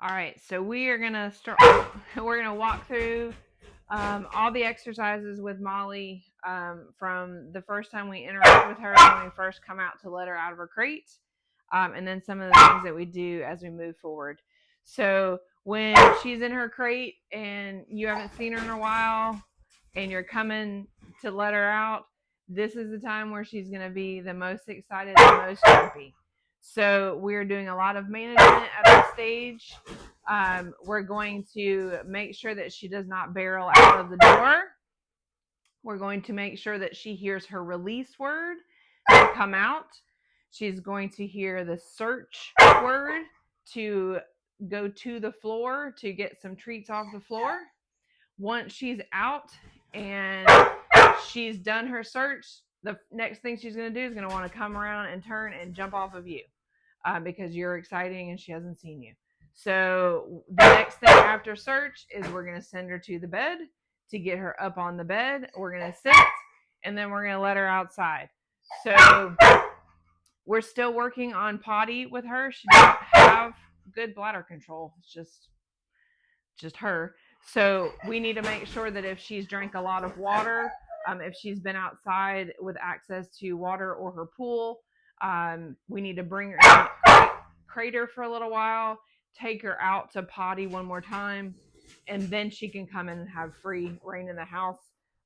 All right, so we are gonna start. We're gonna walk through all the exercises with Molly from the first time we interact with her when we first come out to let her out of her crate, and then some of the things that we do as we move forward. So when she's in her crate and you haven't seen her in a while, and you're coming to let her out, this is the time where she's gonna be the most excited and most jumpy. So we're doing a lot of management at this stage. We're going to make sure that she does not barrel out of the door. We're going to make sure that she hears her release word to come out. She's going to hear the search word to go to the floor to get some treats off the floor. Once she's out and she's done her search, the next thing she's going to do is going to want to come around and turn and jump off of you because you're exciting and she hasn't seen you. So the next thing after search is we're going to send her to the bed to get her up on the bed. We're going to sit and then we're going to let her outside. So we're still working on potty with her. She doesn't have good bladder control. It's just her. So we need to make sure that if she's drank a lot of water, if she's been outside with access to water or her pool, we need to bring her in, crate her for a little while, take her out to potty one more time, and then she can come in and have free reign in the house.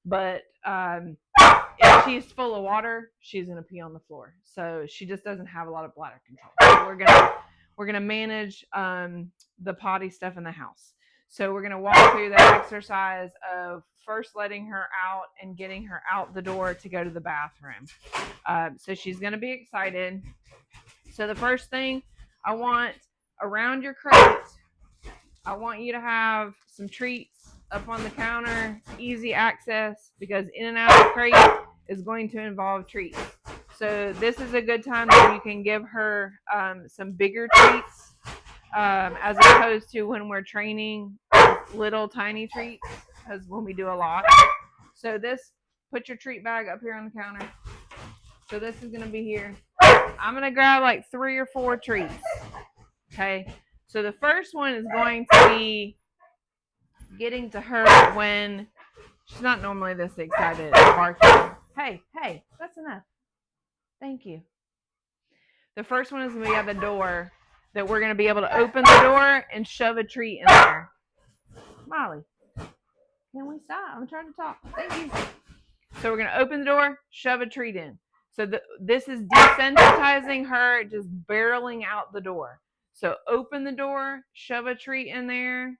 But if she's full of water, she's gonna pee on the floor. So she just doesn't have a lot of bladder control. So we're gonna manage the potty stuff in the house. So we're going to walk through that exercise of first letting her out and getting her out the door to go to the bathroom. So she's going to be excited. So the first thing I want around your crate, I want you to have some treats up on the counter, easy access, because in and out of the crate is going to involve treats. So this is a good time that you can give her some bigger treats. As opposed to when we're training little tiny treats, because when we do a lot. So put your treat bag up here on the counter. So this is going to be here. I'm going to grab like 3 or 4 treats. Okay. So the first one is going to be getting to her when she's not normally this excited barking. Hey, that's enough. Thank you. The first one is going to be at the door, that we're going to be able to open the door and shove a treat in there. Molly, can we stop? I'm trying to talk. Thank you. So we're going to open the door, shove a treat in. So this is desensitizing her, just barreling out the door. So open the door, shove a treat in there,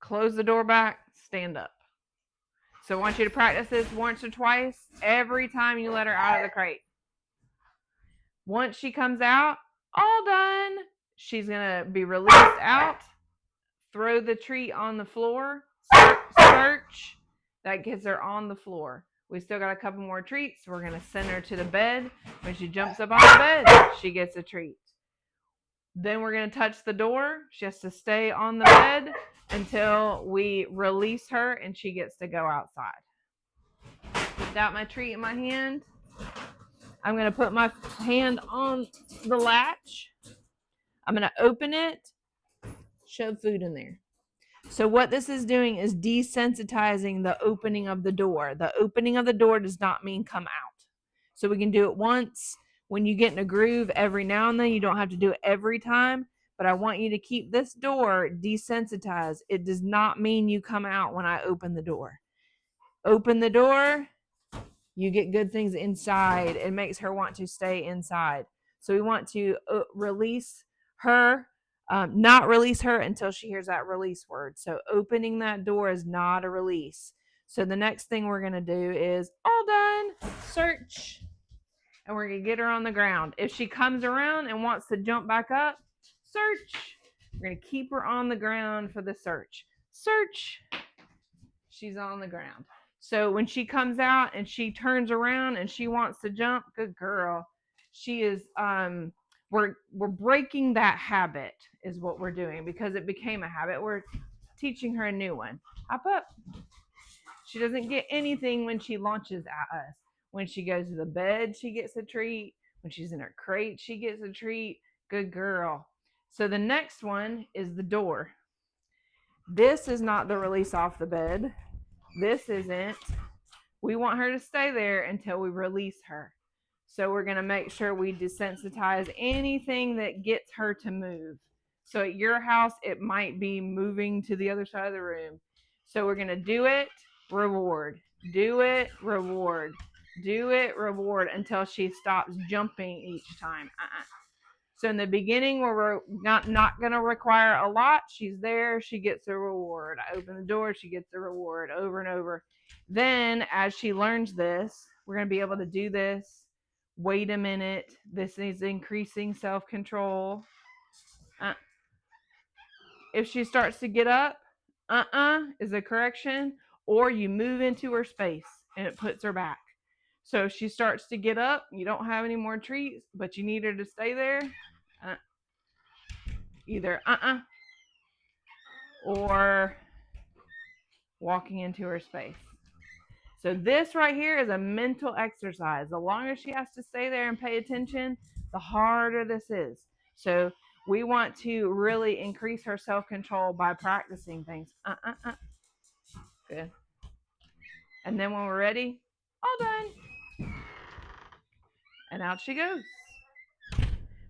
close the door back, stand up. So I want you to practice this once or twice every time you let her out of the crate. Once she comes out, all done. She's going to be released out, throw the treat on the floor, search. That gets her on the floor. We still got a couple more treats. We're going to send her to the bed. When she jumps up on the bed, she gets a treat. Then we're going to touch the door. She has to stay on the bed until we release her and she gets to go outside. Got my treat in my hand. I'm going to put my hand on the latch. I'm going to open it, shove food in there. So what this is doing is desensitizing the opening of the door. The opening of the door does not mean come out. So we can do it once. When you get in a groove every now and then, you don't have to do it every time. But I want you to keep this door desensitized. It does not mean you come out when I open the door. Open the door, you get good things inside. It makes her want to stay inside. So we want to release her, not release her until she hears that release word. So opening that door is not a release. So the next thing we're going to do is all done, search, and we're going to get her on the ground. If she comes around and wants to jump back up, search. We're going to keep her on the ground for the search. Search. She's on the ground. So when she comes out and she turns around and she wants to jump, good girl. She is, we're breaking that habit is what we're doing because it became a habit. We're teaching her a new one. Hop up. She doesn't get anything when she launches at us. When she goes to the bed, she gets a treat. When she's in her crate, she gets a treat. Good girl. So the next one is the door. This is not the release off the bed. This isn't. We want her to stay there until we release her. So we're going to make sure we desensitize anything that gets her to move. So at your house, it might be moving to the other side of the room. So we're going to do it, reward, do it, reward, do it, reward until she stops jumping each time. So in the beginning, where we're not going to require a lot, she's there, she gets a reward. I open the door, she gets a reward over and over. Then as she learns this, we're going to be able to do this. Wait a minute. This is increasing self-control. If she starts to get up, is a correction, or you move into her space and it puts her back. So if she starts to get up, you don't have any more treats, but you need her to stay there. Either or walking into her space. So this right here is a mental exercise. The longer she has to stay there and pay attention, the harder this is. So we want to really increase her self-control by practicing things. Good. And then when we're ready, all done. And out she goes.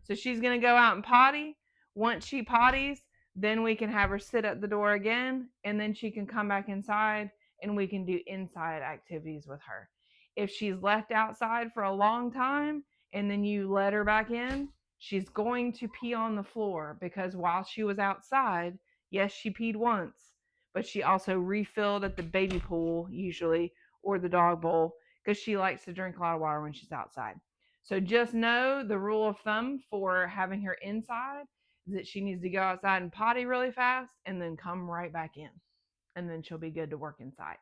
So she's going to go out and potty. Once she potties, then we can have her sit at the door again, and then she can come back inside and we can do inside activities with her. If she's left outside for a long time and then you let her back in, she's going to pee on the floor, because while she was outside, yes, she peed once, but she also refilled at the baby pool usually, or the dog bowl, because she likes to drink a lot of water when she's outside. So just know the rule of thumb for having her inside is that she needs to go outside and potty really fast and then come right back in. And then she'll be good to work inside.